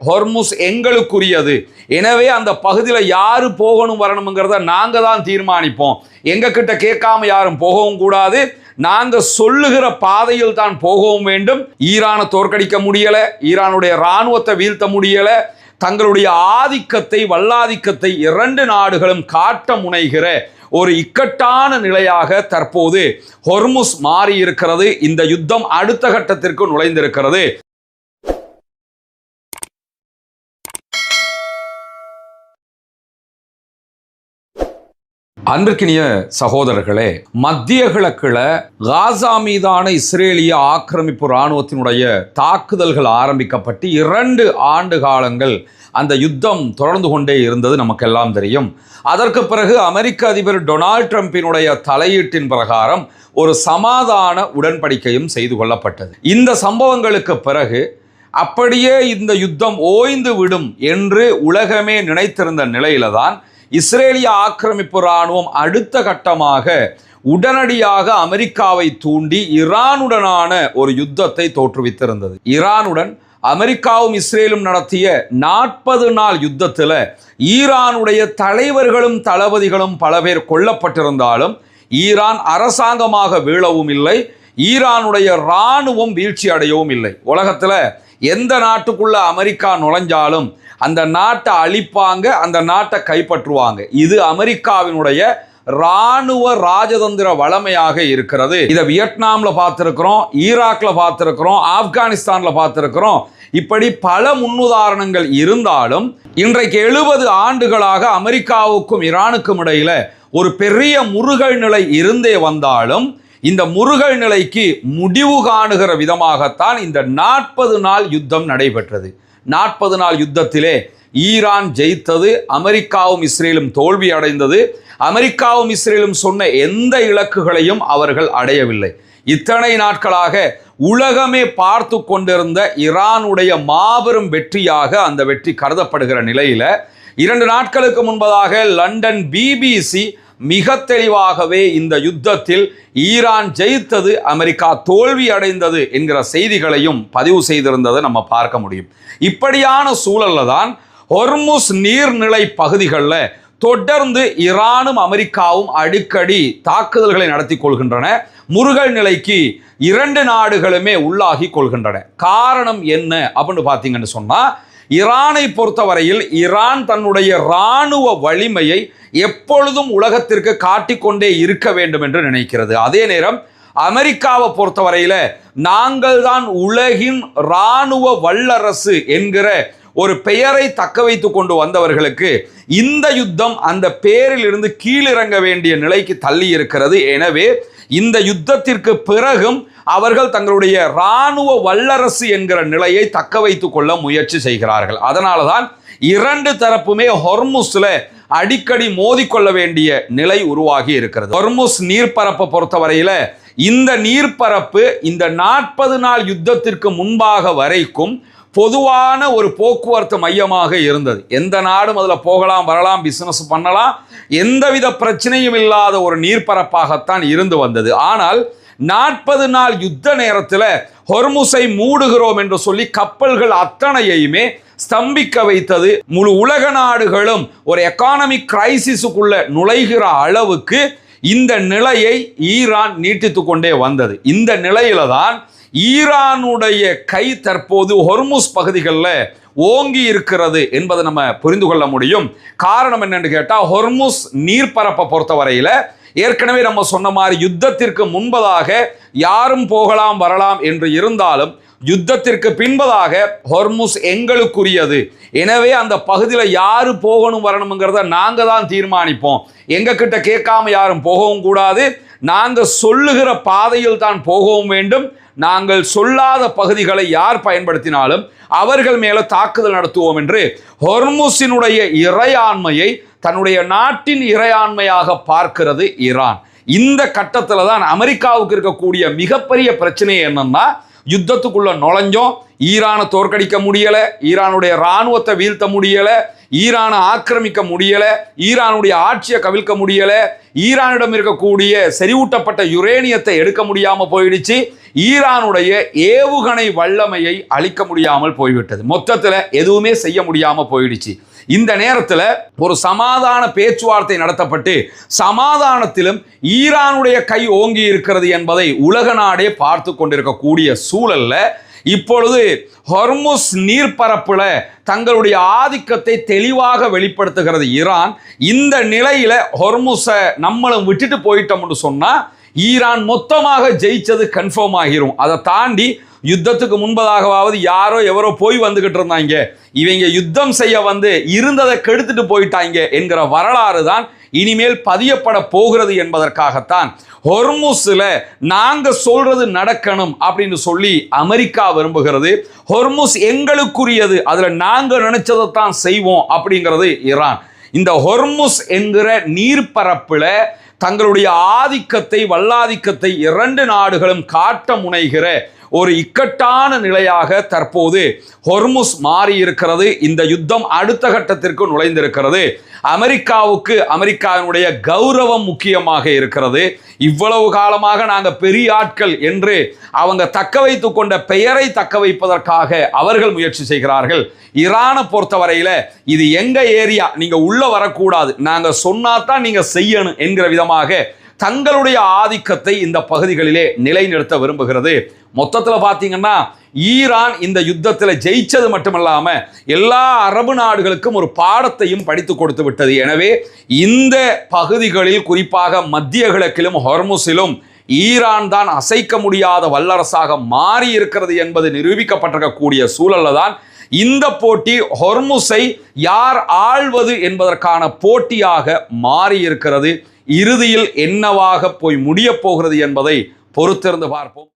Hormuz எங்களுக்குரியது, எனவே அந்த பகுதியில் யாரு போகணும் வரணுங்கிறத நாங்க தான் தீர்மானிப்போம், எங்க கிட்ட கேட்காம யாரும் போகவும் கூடாது, நாங்க சொல்லுகிற பாதையில் தான் போகவும் வேண்டும். ஈரானை தோற்கடிக்க முடியல, ஈரானுடைய இராணுவத்தை வீழ்த்த முடியல, தங்களுடைய ஆதிக்கத்தை வல்லாதிக்கத்தை இரண்டு நாடுகளும் காட்ட முனைகிற ஒரு இக்கட்டான நிலையாக தற்போது ஹொர்முஸ் மாறி இருக்கிறது. இந்த யுத்தம் அடுத்த கட்டத்திற்கு நுழைந்திருக்கிறது. அன்பிற்கினிய சகோதரர்களே, மத்திய கிழக்குல காசா மீதான இஸ்ரேலிய ஆக்கிரமிப்பு இராணுவத்தினுடைய தாக்குதல்கள் ஆரம்பிக்கப்பட்டு 2 ஆண்டு காலங்கள் அந்த யுத்தம் தொடர்ந்து கொண்டே இருந்தது நமக்கெல்லாம் தெரியும். அதற்கு பிறகு அமெரிக்க அதிபர் டொனால்ட் ட்ரம்பினுடைய தலையீட்டின் பிரகாரம் ஒரு சமாதான உடன்படிக்கையும் செய்து கொள்ளப்பட்டது. இந்த சம்பவங்களுக்கு பிறகு அப்படியே இந்த யுத்தம் ஓய்ந்து விடும் என்று உலகமே நினைத்திருந்த நிலையில தான் இஸ்ரேலிய ஆக்கிரமிப்பு இராணுவம் அடுத்த கட்டமாக உடனடியாக அமெரிக்காவை தூண்டி ஈரானுடனான ஒரு யுத்தத்தை தோற்றுவித்திருந்தது. ஈரானுடன் அமெரிக்காவும் இஸ்ரேலும் நடத்திய 40 நாள் யுத்தத்தில் ஈரானுடைய தலைவர்களும் தளபதிகளும் பல பேர் கொல்லப்பட்டிருந்தாலும் ஈரான் அரசாங்கமாக வீழவும் இல்லை, ஈரானுடைய இராணுவம் வீழ்ச்சி அடையவும் இல்லை. உலகத்தில் எந்த நாட்டுக்குள்ள அமெரிக்கா நுழைஞ்சாலும் அந்த நாட்டை அழிப்பாங்க, அந்த நாட்டை கைப்பற்றுவாங்க. இது அமெரிக்காவினுடைய இராணுவ ராஜதந்திர வளமையாக இருக்கிறது. இதை வியட்நாமில் பார்த்துருக்கிறோம், ஈராக்ல பார்த்துருக்கிறோம், ஆப்கானிஸ்தானில் பார்த்துருக்கிறோம். இப்படி பல முன்னுதாரணங்கள் இருந்தாலும் இன்றைக்கு 70 ஆண்டுகளாக அமெரிக்காவுக்கும் ஈரானுக்கும் இடையில ஒரு பெரிய முறுகல் நிலை இருந்தே வந்தாலும் இந்த முறுகல் நிலைக்கு முடிவு காணுகிற விதமாகத்தான் இந்த 40 நாள் யுத்தம் நடைபெற்றது. 40 நாள் யுத்தத்திலே ஈரான் ஜெயித்தது, அமெரிக்காவும் இஸ்ரேலும் தோல்வி அடைந்தது. அமெரிக்காவும் இஸ்ரேலும் சொன்ன எந்த இலக்குகளையும் அவர்கள் அடையவில்லை. இத்தனை நாட்களாக உலகமே பார்த்து கொண்டிருந்த ஈரானுடைய மாபெரும் வெற்றியாக அந்த வெற்றி கருதப்படுகிற நிலையில 2 நாட்களுக்கு முன்பதாக லண்டன் பிபிசி மிக தெளிவாகவே இந்த யுத்தத்தில் ஈரான் ஜெயித்தது, அமெரிக்கா தோல்வி அடைந்தது என்கிற செய்திகளையும் பதிவு செய்திருந்ததை நம்ம பார்க்க முடியும். இப்படியான சூழல்ல தான் ஹொர்முஸ் நீர்நிலை பகுதிகளில் தொடர்ந்து ஈரானும் அமெரிக்காவும் அடிக்கடி தாக்குதல்களை நடத்தி கொள்கின்றன. முறுகல் நிலைக்கு 2 நாடுகளுமே உள்ளாகி கொள்கின்றன. காரணம் என்ன அப்படின்னு பார்த்தீங்கன்னு சொன்னா, ஈரானை பொறுத்தவரையில் ஈரான் தன்னுடைய இராணுவ வலிமையை எப்பொழுதும் உலகத்திற்கு காட்டிக்கொண்டே இருக்க வேண்டும் என்று நினைக்கிறது. அதே நேரம் அமெரிக்காவை பொறுத்தவரையில நாங்கள் தான் உலகின் இராணுவ வல்லரசு என்கிற ஒரு பெயரை தக்க வைத்து கொண்டு வந்தவர்களுக்கு இந்த யுத்தம் அந்த பேரில் இருந்து கீழிறங்க வேண்டிய நிலைக்கு தள்ளி இருக்கிறது. எனவே இந்த யுத்தத்திற்கு பிறகும் அவர்கள் தங்களுடைய இராணுவ வல்லரசு என்கிற நிலையை தக்க வைத்துக் கொள்ள முயற்சி செய்கிறார்கள். அதனால தான் 2 தரப்புமே ஹொர்முஸ்ல அடிக்கடி மோதிக்கொள்ள வேண்டிய நிலை உருவாகி இருக்கிறது. ஹொர்முஸ் நீர்ப்பரப்பை பொறுத்தவரையில இந்த நீர்ப்பரப்பு இந்த 40 நாள் யுத்தத்திற்கு முன்பாக வரைக்கும் பொதுவான ஒரு போக்குவரத்து மையமாக இருந்தது. எந்த நாடும் அதில் போகலாம் வரலாம், பிசினஸ் பண்ணலாம், எந்தவித பிரச்சனையும் இல்லாத ஒரு நீர்ப்பரப்பாகத்தான் இருந்து வந்தது. ஆனால் 40 நாள் யுத்த நேரத்தில் ஹொர்முஸை மூடுகிறோம் என்று சொல்லி கப்பல்கள் அத்தனையுமே ஸ்தம்பிக்க வைத்தது. முழு உலக நாடுகளும் ஒரு எக்கானமிக் கிரைசிஸுக்குள்ள நுழைகிற அளவுக்கு இந்த நிலையை ஈரான் நீட்டித்து கொண்டே வந்தது. இந்த நிலையில தான் ஈரானுடைய கை தற்போது ஹொர்முஸ் பகுதிகளில் ஓங்கி இருக்கிறது என்பதை நம்ம புரிந்து கொள்ள முடியும். காரணம் என்னன்னு கேட்டால், ஹொர்முஸ் நீர்ப்பரப்பை பொறுத்தவரையில ஏற்கனவே நம்ம சொன்ன மாதிரி யுத்தத்திற்கு முன்பதாக யாரும் போகலாம் வரலாம் என்று இருந்தாலும் யுத்தத்திற்கு பின்பதாக ஹொர்முஸ் எங்களுக்குரியது, எனவே அந்த பகுதியில் யாரு போகணும் வரணுங்கிறத நாங்க தான் தீர்மானிப்போம், எங்க கிட்ட கேட்காம யாரும் போகவும் கூடாது, நாங்க சொல்லுகிற பாதையில் தான் போகவும் வேண்டும், நாங்கள் சொல்லாத பகுதிகளை யார் பயன்படுத்தினாலும் அவர்கள் மேல தாக்குதல் நடத்துவோம் என்று ஹொர்முஸினுடைய இறையாண்மையை தன்னுடைய நாட்டின் இறையாண்மையாக பார்க்கிறது ஈரான். இந்த கட்டத்தில் தான் அமெரிக்காவுக்கு இருக்கக்கூடிய மிகப்பெரிய பிரச்சனை என்னன்னா, யுத்தத்துக்குள்ள நுழைஞ்சோம், ஈரானை தோற்கடிக்க முடியல, ஈரானுடைய இராணுவத்தை வீழ்த்த முடியல, ஈரானை ஆக்கிரமிக்க முடியல, ஈரானுடைய ஆட்சியை கவிழ்க்க முடியல, ஈரானிடம் இருக்கக்கூடிய செறிவூட்டப்பட்ட யுரேனியத்தை எடுக்க முடியாம போயிடுச்சு, ஈரானுடைய ஏவுகணை வல்லமையை அழிக்க முடியாமல் போய்விட்டது. மொத்தத்தில் எதுவுமே செய்ய முடியாம போயிடுச்சு. இந்த நேரத்தில் ஒரு சமாதான பேச்சுவார்த்தை நடத்தப்பட்டு சமாதானத்திலும் ஈரானுடைய கை ஓங்கி இருக்கிறது என்பதை உலக நாடே பார்த்து கொண்டிருக்கக்கூடிய சூழல்ல இப்பொழுது ஹொர்முஸ் நீர்ப்பரப்புல தங்களுடைய ஆதிக்கத்தை தெளிவாக வெளிப்படுத்துகிறது ஈரான். இந்த நிலையில ஹொர்முஸை நம்மளும் விட்டுட்டு போயிட்டோம்னு சொன்னா ஈரான் மொத்தமாக ஜெயிச்சது கன்ஃபார்ம் ஆகிரும். அதை தாண்டி யுத்தத்துக்கு முன்பதாகவாவது யாரோ எவரோ போய் வந்துகிட்டு இருந்தாங்க, இவங்க யுத்தம் செய்ய வந்து இருந்ததை கெடுத்துட்டு போயிட்டாங்க என்கிற வரலாறு தான் இனிமேல் பதியப்பட போகிறது என்பதற்காகத்தான் ஹொர்முஸ்ல நாங்க சொல்றது நடக்கணும் அப்படின்னு சொல்லி அமெரிக்கா விரும்புகிறது. ஹொர்முஸ் எங்களுக்குரியது, அதுல நாங்க நினைச்சதைத்தான் செய்வோம் அப்படிங்கிறது ஈரான். இந்த ஹொர்முஸ் என்கிற நீர்ப்பரப்புல தங்களுடைய ஆதிக்கத்தை வல்லாதிக்கத்தை இரண்டு நாடுகளும் காட்ட முனைகிற ஒரு இக்கட்டான நிலையாக தற்போது ஹொர்முஸ் மாறி இருக்கிறது. இந்த யுத்தம் அடுத்த கட்டத்திற்கு நுழைந்திருக்கிறது. அமெரிக்காவுக்கு அமெரிக்காவினுடைய கௌரவம் முக்கியமாக இருக்கிறது. இவ்வளவு காலமாக நாங்கள் பெரிய ஆட்கள் என்று அவங்க தக்க வைத்துக் கொண்ட பெயரை தக்க வைப்பதற்காக அவர்கள் முயற்சி செய்கிறார்கள். ஈரானை பொறுத்தவரையில இது எங்க ஏரியா, நீங்க உள்ள வரக்கூடாது, நாங்க சொன்னாதான் நீங்க செய்யணும் என்கிற விதமாக தங்களுடைய ஆதிக்கத்தை இந்த பகுதிகளிலே நிலைநிறுத்த விரும்புகிறது. மொத்தத்தில் பார்த்தீங்கன்னா ஈரான் இந்த யுத்தத்தில் ஜெயிச்சது மட்டுமல்லாம எல்லா அரபு நாடுகளுக்கும் ஒரு பாடத்தையும் படித்து கொடுத்து விட்டது. எனவே இந்த பகுதிகளில் குறிப்பாக மத்திய கிழக்கிலும் ஹொர்முஸிலும் ஈரான் தான் அசைக்க முடியாத வல்லரசாக மாறி இருக்கிறது என்பது நிரூபிக்கப்பட்டிருக்கக்கூடிய சூழல்ல தான் இந்த போட்டி ஹொர்முஸை யார் ஆள்வது என்பதற்கான போட்டியாக மாறி இருக்கிறது. இறுதியில் என்னவாக போய் முடிய போகிறது என்பதை பொறுத்திருந்து பார்ப்போம்.